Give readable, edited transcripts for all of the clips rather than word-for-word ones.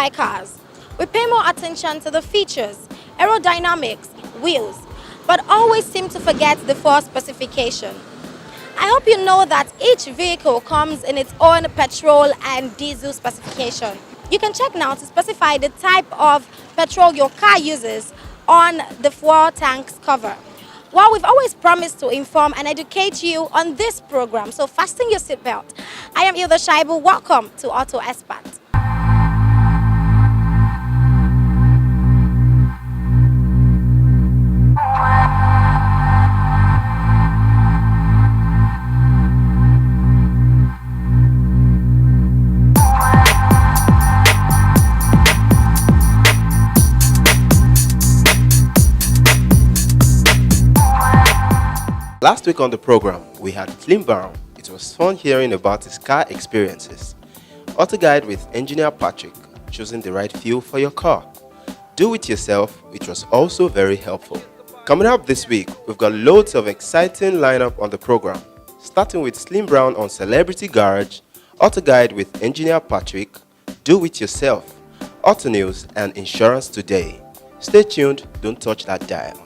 buy cars. We pay more attention to the features, aerodynamics, wheels, but always seem to forget the full specification. I hope you know that each vehicle comes in its own petrol and diesel specification. You can check now to specify the type of petrol your car uses on the fuel tank's cover. Well, we've always promised to inform and educate you on this program, so fasten your seatbelt. I am Ilda Shaibu. Welcome to Auto Expert. Last week on the program, we had Slimbrown. It was fun hearing about his car experiences. Auto guide with engineer Patrick, choosing the right fuel for your car. Do it yourself, which was also very helpful. Coming up this week, we've got loads of exciting lineup on the program, starting with Slimbrown on Celebrity Garage, Auto guide with engineer Patrick, Do it yourself, Auto news, and Insurance Today. Stay tuned, don't touch that dial.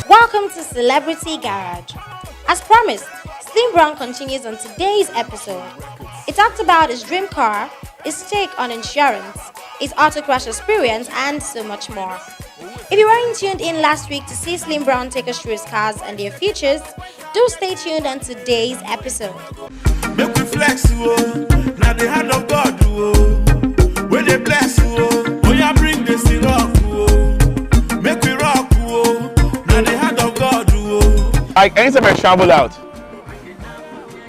Welcome to Celebrity Garage. As promised, Slimbrown continues on today's episode. He talked about his dream car, his take on insurance, his auto crash experience, and so much more. If you weren't tuned in last week to see Slimbrown take us through his cars and their features, do stay tuned on today's episode. Make we flex, now the hand of God, when they bless, when you bring this thing up, make we rock, now the hand of God. Like anytime I travel out,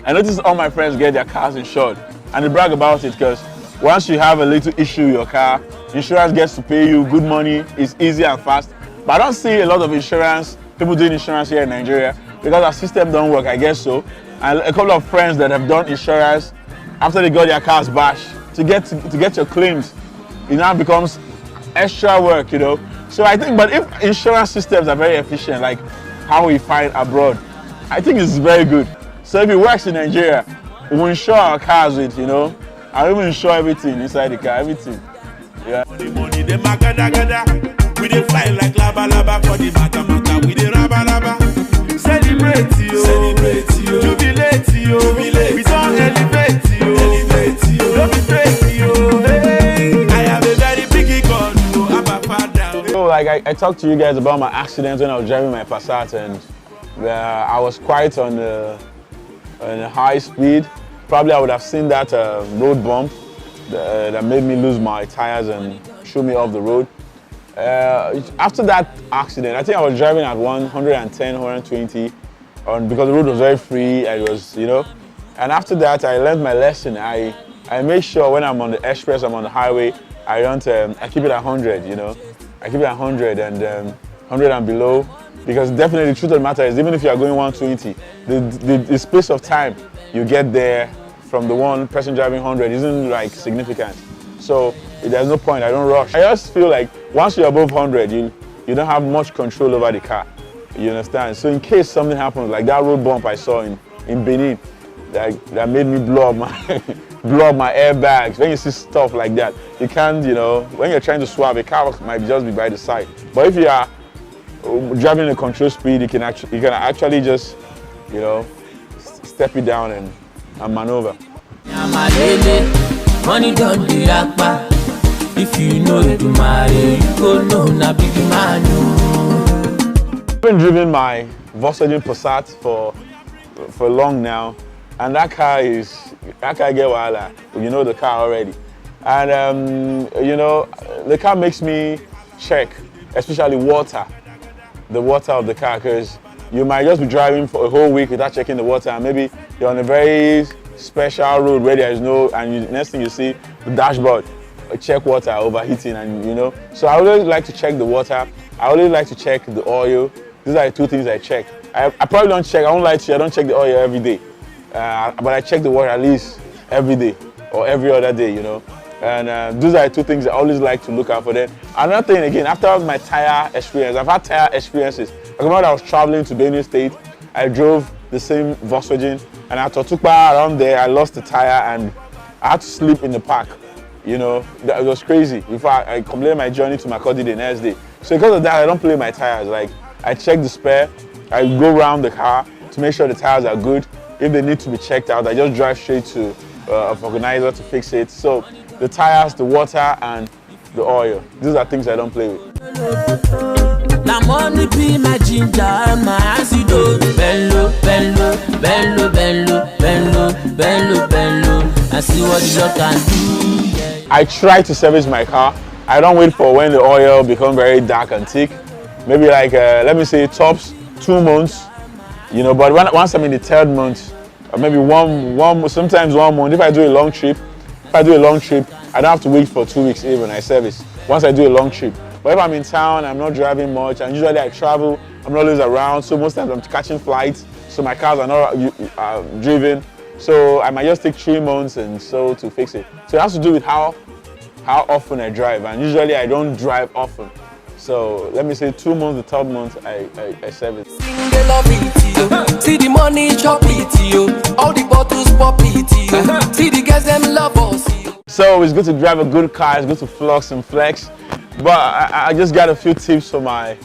I notice all my friends get their cars insured, and they brag about it because once you have a little issue with your car, insurance gets to pay you good money. It's easy and fast. But I don't see a lot of people doing insurance here in Nigeria because our system don't work, I guess so. And a couple of friends that have done insurance after they got their cars bashed to get your claims, it now becomes extra work, So I think, but if insurance systems are very efficient, like how we find abroad, I think it's very good. So if it works in Nigeria, we'll insure our cars with, I will insure everything inside the car, everything. Yeah. Money, they we dey fly like lava lava for the mata, we dey raba laba. Celebrate you, jubilate you, we don't elevate you, don't be crazy hey. I have a very big gun, I'm a father. So like I talked to you guys about my accident when I was driving my Passat, and I was quite on a high speed. Probably I would have seen that road bump that made me lose my tires and shoot me off the road. After that accident, I think I was driving at 110, 120, because the road was very free. And after that, I learned my lesson. I make sure when I'm on the express, I'm on the highway, I keep it at 100. I keep it at 100 and 100 and below, because definitely the truth of the matter is, even if you are going 120, the space of time you get there from the one person driving 100 isn't like significant. So there's no point, I don't rush. I just feel like once you're above 100, you don't have much control over the car. You understand? So in case something happens, like that road bump I saw in Benin, that made me blow up my airbags. When you see stuff like that, you can't, when you're trying to swap, a car might just be by the side. But if you are driving at control speed, you can actually just, step it down and maneuver. Money don't be yakpa. If you know it, you go know na big man. I've been driving my Volkswagen Passat for long now, and that car get wala. You know the car already, and the car makes me check, especially the water of the car, because you might just be driving for a whole week without checking the water, and maybe you're on a very special road where there is no, and next thing you see, the dashboard check water overheating, and you know. So I always like to check the water. I always like to check the oil. These are the two things I check. I probably don't check. I won't lie to you. I don't check the oil every day, but I check the water at least every day or every other day, you know. And those are the two things I always like to look out for them. Another thing again, after my tire experience, I've had tire experiences. I remember I was traveling to Benue State. I drove the same Volkswagen, and at Totukpa around there, I lost the tire and I had to sleep in the park. You know, it was crazy. In fact, I completed my journey to Makodi the next day. So because of that, I don't play my tires. Like, I check the spare, I go around the car to make sure the tires are good. If they need to be checked out, I just drive straight to a organizer to fix it. So the tires, the water, and the oil. These are things I don't play with. Now money be my ginger and my antidote. Bello, bello, bello, bello, bello, bello, bello. I see what the Lord can do. Yeah. I try to service my car. I don't wait for when the oil becomes very dark and thick. Maybe like, let me say tops 2 months, you know, but once I'm in the 3rd month, or maybe sometimes 1 month, if I do a long trip, I don't have to wait for 2 weeks even, I service, once I do a long trip. But if I'm in town, I'm not driving much, and usually I travel, I'm not always around, so most times I'm catching flights, so my cars are not driven, so I might just take 3 months and so to fix it. So it has to do with how often I drive, and usually I don't drive often. So let me say 2 months, the 3rd month, I service. They love it, see the money chop it, all the bottles pop it, see the girls them love us. So it's good to drive a good car, it's good to flux and flex. But I just got a few tips for my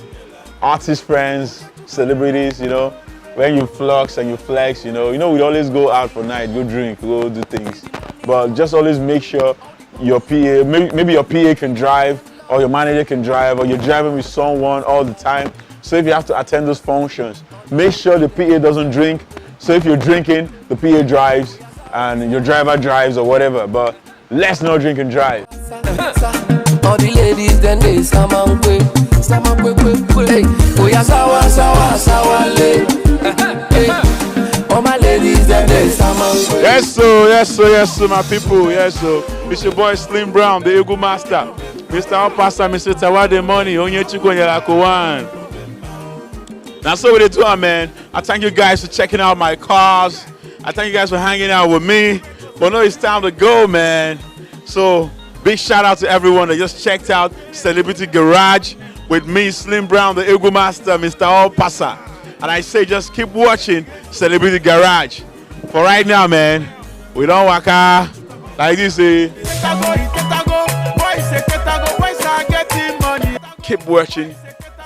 artist friends, celebrities, you know. When you flux and you flex, you know, we always go out for night, go drink, go do things. But just always make sure your PA, maybe your PA can drive, or your manager can drive, or you're driving with someone all the time. So if you have to attend those functions, make sure the PA doesn't drink. So if you're drinking, the PA drives and your driver drives or whatever, but let's not drink and drive. All the ladies then they samangwe, hey, oh yeah, sawa le, all my ladies then they samangwe. Yes, so, my people, yes, so. It's your boy Slimbrown, the Ego Master. Mr. Opasa, Mr. Tawade Money, Onye Chiko Yalakowan. Now, so with it too, man. I thank you guys for checking out my cars. I thank you guys for hanging out with me. But no, it's time to go, man. So, big shout out to everyone that just checked out Celebrity Garage with me, Slimbrown, the Ego Master, Mr. Opasa. And I say just keep watching Celebrity Garage. For right now, man, we don't walk out like this. Keep watching,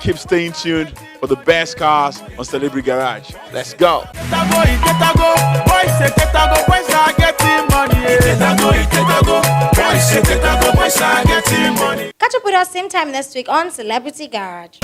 keep staying tuned for the best cars on Celebrity Garage. Let's go. Catch up with us same time next week on Celebrity Garage.